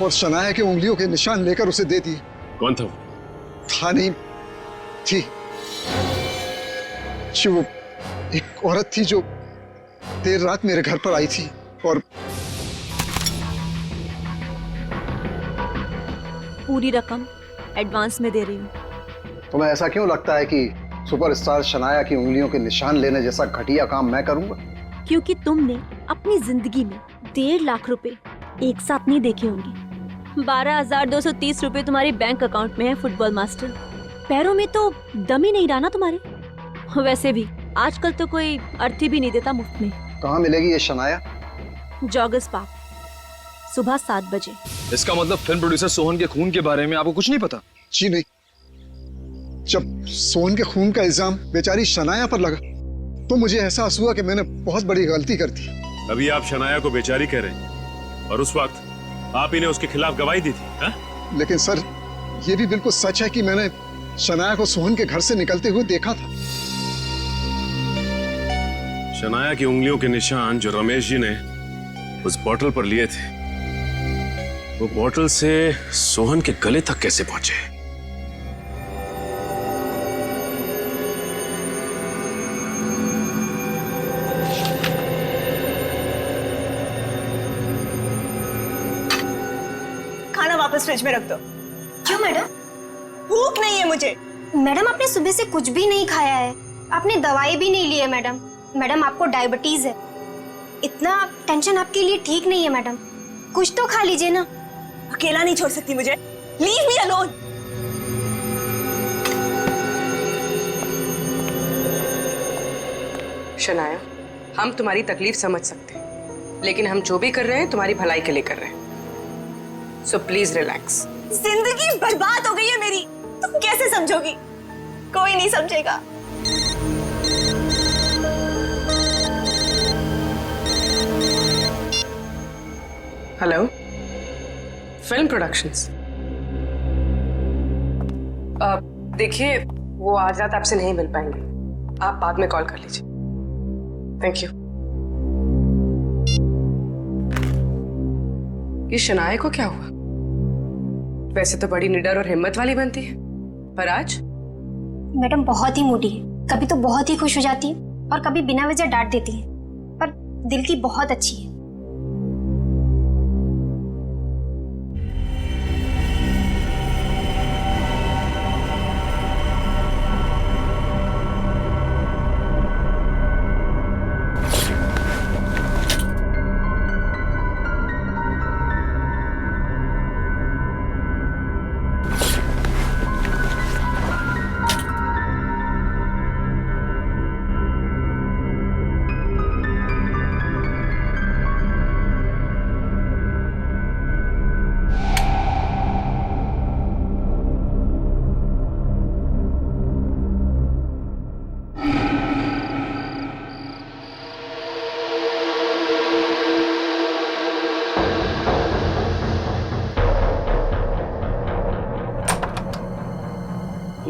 Speaker 21: और शनाया के उंगलियों के निशान लेकर उसे दे दिए।
Speaker 20: कौन था वो?
Speaker 21: था नहीं, थी वो एक औरत थी जो देर रात मेरे घर पर आई थी और
Speaker 2: पूरी रकम एडवांस में दे रही हूँ।
Speaker 21: तुम्हें ऐसा क्यों लगता है कि सुपरस्टार शनाया की उंगलियों के निशान लेने जैसा घटिया काम मैं करूंगा?
Speaker 2: क्योंकि तुमने अपनी जिंदगी में 1.5 लाख रुपए एक साथ नहीं देखे होंगे। 12,230 रुपए तुम्हारे बैंक अकाउंट में है फुटबॉल मास्टर। पैरों में तो दम ही नहीं रहा ना तुम्हारे। वैसे भी आजकल तो कोई अर्थी भी नहीं देता मुफ्त में।
Speaker 21: कहाँ मिलेगी ये शनाया?
Speaker 2: जॉगर्स पार्क, सुबह 7 बजे।
Speaker 8: इसका मतलब फिल्म प्रोड्यूसर सोहन के खून के बारे में आपको कुछ नहीं पता?
Speaker 21: जी नहीं। जब सोहन के खून का इल्जाम बेचारी शनाया पर लगा तो मुझे एहसास हुआ कि मैंने बहुत बड़ी गलती कर दी।
Speaker 20: अभी आप शनाया को बेचारी कह रहे हैं और उस वक्त आप ही ने उसके खिलाफ गवाही दी थी, हा?
Speaker 21: लेकिन सर, ये भी बिल्कुल सच है कि मैंने शनाया को सोहन के घर से निकलते हुए देखा था।
Speaker 20: शनाया की उंगलियों के निशान जो रमेश जी ने उस बोतल पर लिए थे, वो बोतल से सोहन के गले तक कैसे पहुंचे?
Speaker 2: खाना वापस फ्रिज में रख दो।
Speaker 16: क्यों मैडम?
Speaker 2: भूख नहीं है मुझे।
Speaker 16: मैडम, आपने सुबह से कुछ भी नहीं खाया है, आपने दवाई भी नहीं ली है मैडम। मैडम, आपको डायबिटीज है, इतना टेंशन आपके लिए ठीक नहीं है मैडम। कुछ तो खा लीजिए ना।
Speaker 2: अकेला नहीं छोड़ सकती मुझे। Leave me alone.
Speaker 11: शनाया, हम तुम्हारी तकलीफ समझ सकते हैं, लेकिन हम जो भी कर रहे हैं तुम्हारी भलाई के लिए कर रहे हैं। So please relax.
Speaker 2: जिंदगी बर्बाद हो गई है मेरी, तुम कैसे समझोगी? कोई नहीं समझेगा।
Speaker 11: Hello, film productions. देखिए, वो आज रात आपसे नहीं मिल पाएंगे, आप बाद में कॉल कर लीजिए। Thank you. ये शनाया को क्या हुआ? वैसे तो बड़ी निडर और हिम्मत वाली बनती है, पर आज?
Speaker 16: मैडम बहुत ही मूडी है, कभी तो बहुत ही खुश हो जाती है और कभी बिना वजह डांट देती है, पर दिल की बहुत अच्छी है।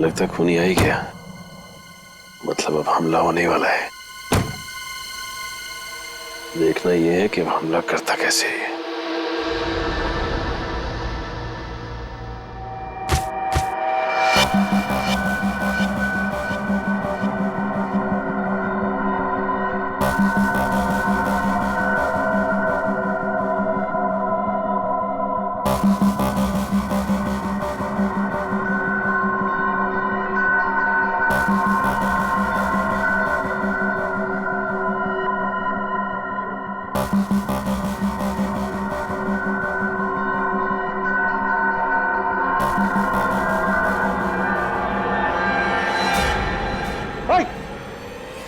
Speaker 6: लगता है खूनी आ ही गया। मतलब अब हमला होने वाला है। देखना यह है कि अब हमला करता कैसे है।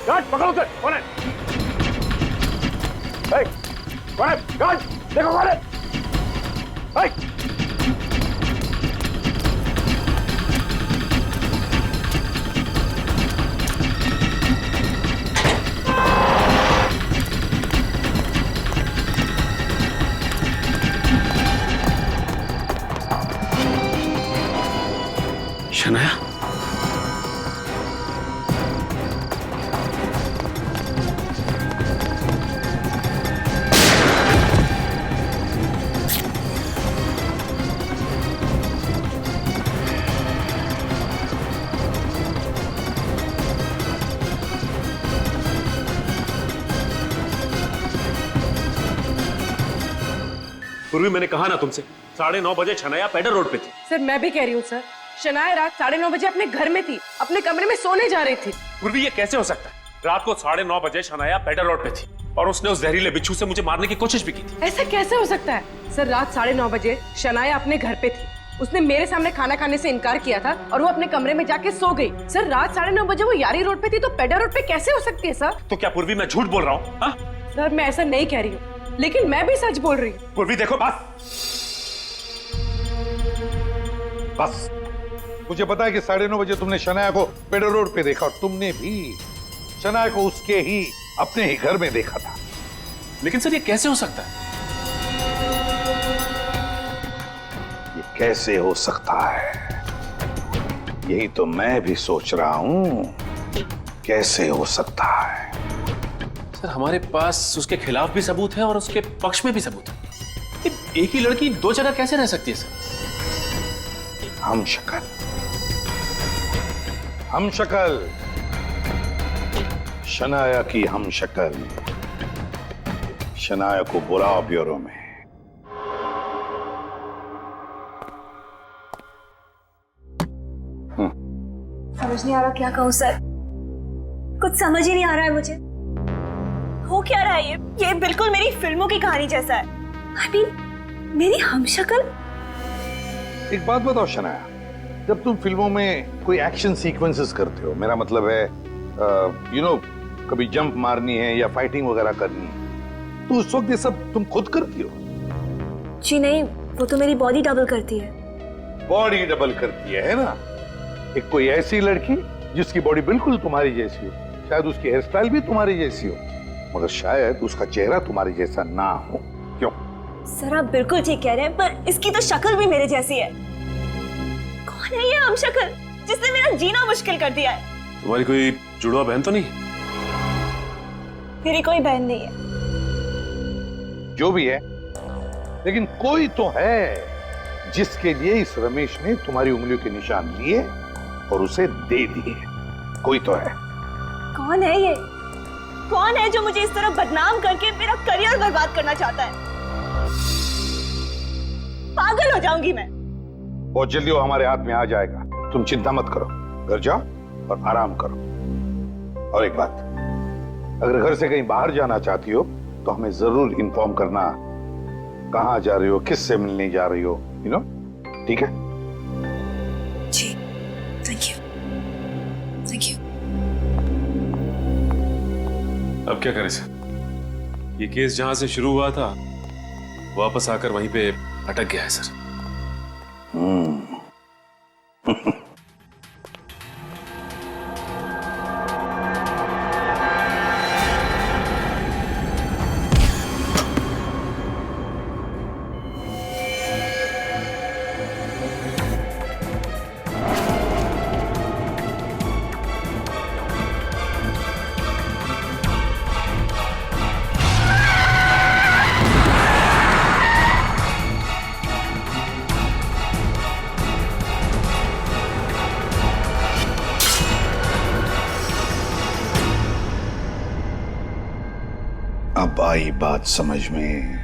Speaker 5: गार्ड पकड़ो उसे। कौन है? कौन है? गार्ड देखो कौन है?
Speaker 6: शनाया,
Speaker 20: पूर्वी मैंने कहा ना तुमसे, 9:30 बजे शनाया पेडर रोड पे थी।
Speaker 11: सर मैं भी कह रही हूँ सर, शनाया रात 9:30 बजे अपने घर में थी, अपने कमरे में सोने जा रही थी।
Speaker 20: पूर्वी ये कैसे हो सकता है? रात को 9:30 बजे शनाया पेडर रोड पे थी और उसने उस जहरीले बिच्छू से मुझे मारने की कोशिश भी की थी।
Speaker 11: ऐसा कैसे हो सकता है सर? रात 9:30 बजे शनाया अपने घर पे थी, उसने मेरे सामने खाना खाने से इनकार किया था और वो अपने कमरे में जाके सो गई। सर रात 9:30 बजे वो यारी रोड पे थी तो पेडर रोड पे कैसे हो सकती है सर?
Speaker 20: तो क्या पूर्वी मैं झूठ बोल रहा हूँ?
Speaker 11: सर मैं ऐसा नहीं कह रही हूँ, लेकिन मैं भी सच बोल रही हूँ।
Speaker 20: पूर्वी देखो,
Speaker 12: बस मुझे पता है कि 9:30 बजे तुमने शनाया को पेडर रोड पे देखा और तुमने भी शनाया को उसके ही अपने ही घर में देखा था।
Speaker 20: लेकिन सर ये कैसे हो सकता है?
Speaker 12: ये कैसे हो सकता है, यही तो मैं भी सोच रहा हूं, कैसे हो सकता है।
Speaker 20: सर हमारे पास उसके खिलाफ भी सबूत है और उसके पक्ष में भी सबूत है। एक ही लड़की दो जगह कैसे रह सकती है सर?
Speaker 12: हम शक्ल शनाया की हम शक्ल। शनाया को बुलाओ ब्यूरो में।
Speaker 2: समझ नहीं आ रहा क्या कहूँ सर, कुछ समझ ही नहीं आ रहा है मुझे। हो क्या रहा है ये बिल्कुल मेरी फिल्मों की कहानी जैसा है। I mean, मेरी हमशक्ल।
Speaker 12: एक बात बताओ शनाया, जब तुम फिल्मों में कोई एक्शन सीक्वेंसेस करते हो, मेरा मतलब है कभी जंप मारनी है या फाइटिंग वगैरह करनी है, तो उस वक्त ये सब तुम खुद करती हो?
Speaker 2: जी नहीं, वो तो मेरी बॉडी डबल करती है।
Speaker 12: बॉडी डबल करती है ना? एक कोई ऐसी लड़की जिसकी बॉडी बिल्कुल तुम्हारी जैसी हो, शायद उसकी हेयर स्टाइल भी तुम्हारी जैसी हो, मगर शायद उसका चेहरा तुम्हारे जैसा ना हो। क्यों?
Speaker 2: सर आप बिल्कुल ठीक कह रहे हैं, पर इसकी तो शक्ल भी मेरे जैसी है। कौन है ये हमशक्ल जिसने मेरा जीना मुश्किल कर दिया है?
Speaker 20: तुम्हारी कोई जुड़वा बहन तो नहीं?
Speaker 2: मेरी कोई बहन नहीं है।
Speaker 12: जो भी है, लेकिन कोई तो है जिसके लिए इस रमेश ने तुम्हारी उंगलियों के निशान लिए और उसे दे दिए। कोई तो है।
Speaker 2: कौन है ये? कौन है जो मुझे इस तरह बदनाम करके मेरा करियर बर्बाद करना चाहता है? पागल हो जाऊंगी मैं।
Speaker 12: बहुत जल्दी वो हमारे हाथ में आ जाएगा, तुम चिंता मत करो। घर जाओ और आराम करो। और एक बात, अगर घर से कहीं बाहर जाना चाहती हो तो हमें जरूर इन्फॉर्म करना, कहाँ जा रही हो, किससे मिलने जा रही हो, ठीक है?
Speaker 2: जी, थैंक यू। Thank you.
Speaker 20: अब क्या करें सर? ये केस जहां से शुरू हुआ था वापस आकर वहीं पे अटक गया है सर।
Speaker 3: अब आई बात समझ में।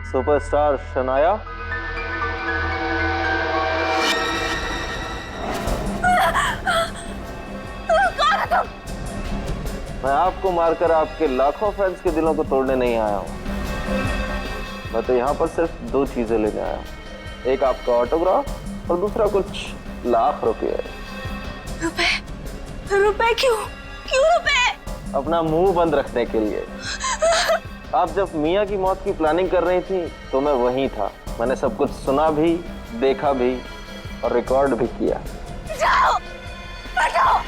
Speaker 18: सुपरस्टार शनाया,
Speaker 2: कौन है तुम?
Speaker 18: मैं आपको मारकर आपके लाखों फैंस के दिलों को तोड़ने नहीं आया हूँ। मैं तो यहाँ पर सिर्फ दो चीजें लेने आया हूँ, एक आपका ऑटोग्राफ और दूसरा कुछ लाख रुपए।
Speaker 2: रुपए? रुपए क्यों? क्यों रुपए?
Speaker 18: अपना मुंह बंद रखने के लिए। आप जब मियाँ की मौत की प्लानिंग कर रही थी तो मैं वहीं था। मैंने सब कुछ सुना भी, देखा भी और रिकॉर्ड भी किया।
Speaker 2: जाओ, हटाओ।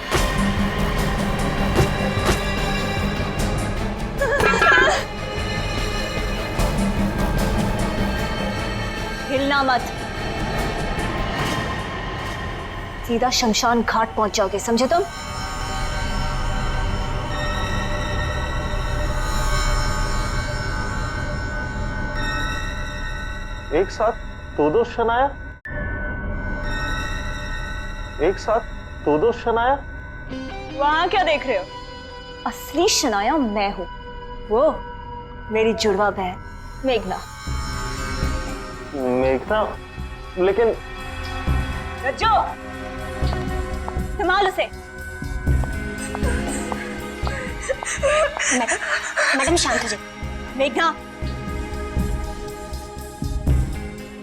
Speaker 2: हिलना मत, सीधा शमशान घाट पहुंच जाओगे, समझे तुम?
Speaker 18: एक साथ दो शनाया, एक साथ दो शनाया।
Speaker 2: वहां क्या देख रहे हो? असली शनाया मैं हूं, वो मेरी जुड़वा बहन मेघना।
Speaker 18: मेघना? लेकिन
Speaker 2: रज्जो, संभाल उसे। मैडम शांत हो जाइए। मेघना,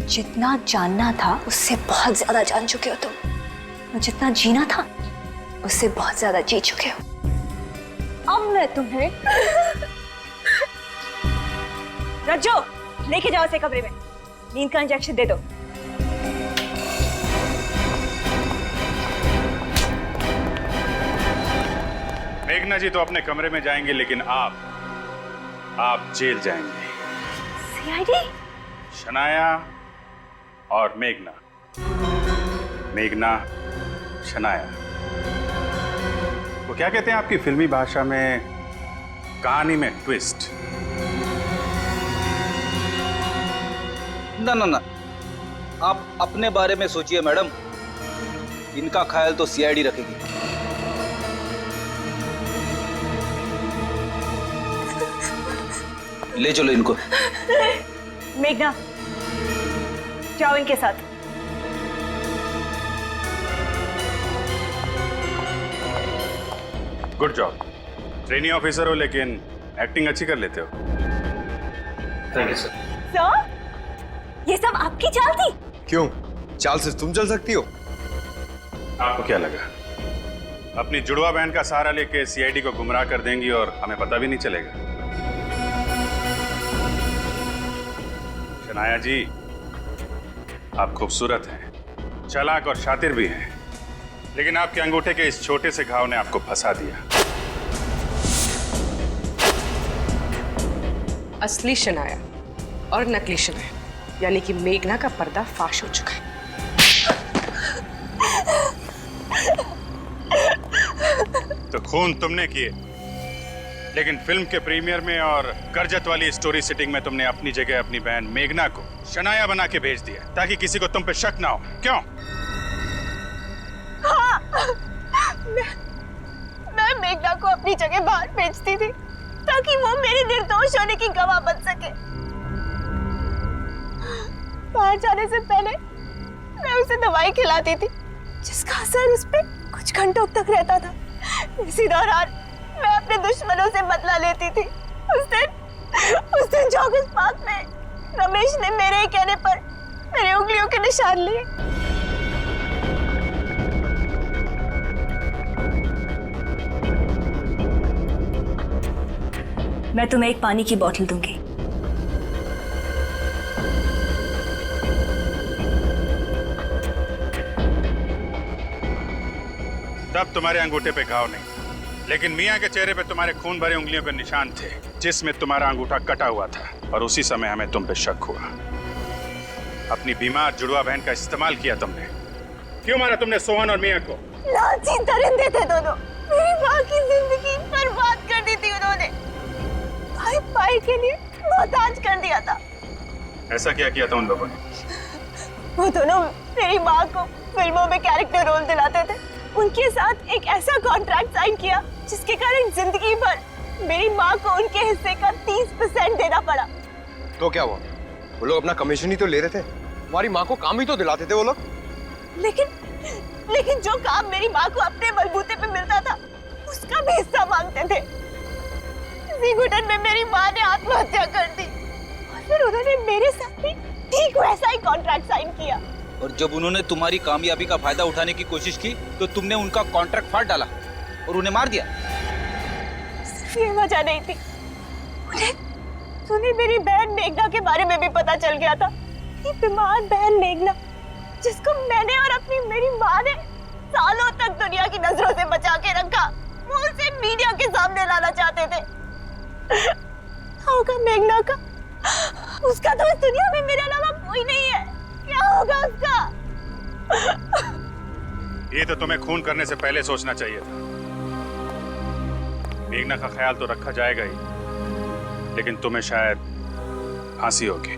Speaker 2: जितना जानना था उससे बहुत ज्यादा जान चुके हो तुम, और जितना जीना था उससे बहुत ज्यादा जी चुके हो। अब मैं तुम्हें रज्जो, लेके जाओ उसे कमरे में, नींद का इंजेक्शन दे दो।
Speaker 7: मेघना जी तो अपने कमरे में जाएंगे, लेकिन आप जेल जाएंगे।
Speaker 2: सीआईडी?
Speaker 7: शनाया और मेघना, मेघना शनाया। वो क्या कहते हैं आपकी फिल्मी भाषा में, कहानी में ट्विस्ट।
Speaker 19: ना ना ना, आप अपने बारे में सोचिए मैडम, इनका ख्याल तो सीआईडी रखेगी। ले चलो इनको।
Speaker 2: मेघना, जाओ इनके साथ।
Speaker 7: Good job. ट्रेनी ऑफिसर हो लेकिन एक्टिंग अच्छी कर लेते हो।
Speaker 20: Thank you sir.
Speaker 2: सर, ये सब आपकी चाल थी?
Speaker 9: क्यों? चाल से तुम चल सकती हो?
Speaker 7: आपको क्या लगा अपनी जुड़वा बहन का सहारा लेके सीआईडी को गुमराह कर देंगी और हमें पता भी नहीं चलेगा? शनाया जी, आप खूबसूरत हैं, चालाक और शातिर भी हैं, लेकिन आपके अंगूठे के इस छोटे से घाव ने आपको फंसा दिया।
Speaker 11: असली शनाया और नकली शनाया यानी कि मेघना का पर्दा फाश हो चुका है।
Speaker 7: तो खून तुमने किए, लेकिन फिल्म के प्रीमियर में और करजत वाली स्टोरी सिटिंग में तुमने अपनी जगह अपनी बहन मेघना को शनाया बना के भेज दिया ताकि किसी को तुम पे शक ना हो। क्यों?
Speaker 2: हाँ, मैं मेघना को अपनी जगह बाहर भेजती थी ताकि वो मेरे निर्दोष होने की गवाह बन सके। बाहर जाने से पहले मैं उसे दवाई खिलाती थी जिसका असर उस पे कुछ घंटों तक रहता था। इसी दौरान मैं अपने दुश्मनों से बदला लेती थी। उस दिन जॉगर्स पार्क में रमेश ने मेरे ही कहने पर मेरी उंगलियों के निशान लिए। मैं तुम्हें एक पानी की बोतल दूंगी।
Speaker 7: तब तुम्हारे अंगूठे पे घाव नहीं, लेकिन मियाँ के चेहरे पे तुम्हारे खून भरे उंगलियों के निशान थे, जिसमें तुम्हारा अंगूठा कटा हुआ था, और उसी समय हमें तुम पे शक हुआ। अपनी बीमार जुड़वा बहन का इस्तेमाल किया तुमने। क्यों मारा तुमने सोहन और मियाँ को?
Speaker 2: लालची दरिंदे थे दोनों। मेरी माँ की जिंदगी बर्बाद कर दी थी उन्होंने। भाई भाई के लिए मोहताज कर दिया था।
Speaker 7: ऐसा क्या किया था उन लोगों ने?
Speaker 2: वो दोनों मेरी माँ को फिल्मों में कैरेक्टर रोल दिलाते थे। उनके साथ एक ऐसा कॉन्ट्रैक्ट साइन किया जिसके कारण जिंदगी भर मेरी माँ को उनके हिस्से का 30% देना पड़ा।
Speaker 9: तो क्या हुआ? वो लोग अपना कमीशन ही तो ले रहे थे, हमारी माँ को काम ही तो दिलाते थे वो लोग।
Speaker 2: लेकिन जो काम मेरी माँ को अपने बलबूते पे मिलता था उसका भी हिस्सा मांगते थे। इसी घुटन में मेरी माँ ने आत्महत्या कर दी और फिर उन्होंने मेरे साथ भी ठीक वैसा ही कॉन्ट्रैक्ट साइन किया।
Speaker 19: और जब उन्होंने तुम्हारी कामयाबी का फायदा उठाने की कोशिश की तो तुमने उनका कॉन्ट्रैक्ट फाड़ डाला और उन्हें मार दिया।
Speaker 2: सिर्फ ये वजह नहीं थी, उन्हें मेरी बहन मेघना के बारे में भी पता चल गया था। ये बीमार बहन मेघना, जिसको मैंने और अपनी मेरी माँ ने सालों तक दुनिया की नजरों से बचा के रखा, वो उसे मीडिया के सामने लाना चाहते थे। होगा मेघना का? उसका तो इस दुनिया में मेरे अलावा कोई नहीं है। क्या होगा उसका?
Speaker 7: ये तो तुम्हें खून करने से पहले सोचना चाहिए था। मेघना का ख्याल तो रखा जाएगा ही, लेकिन तुम्हें शायद फांसी होगी।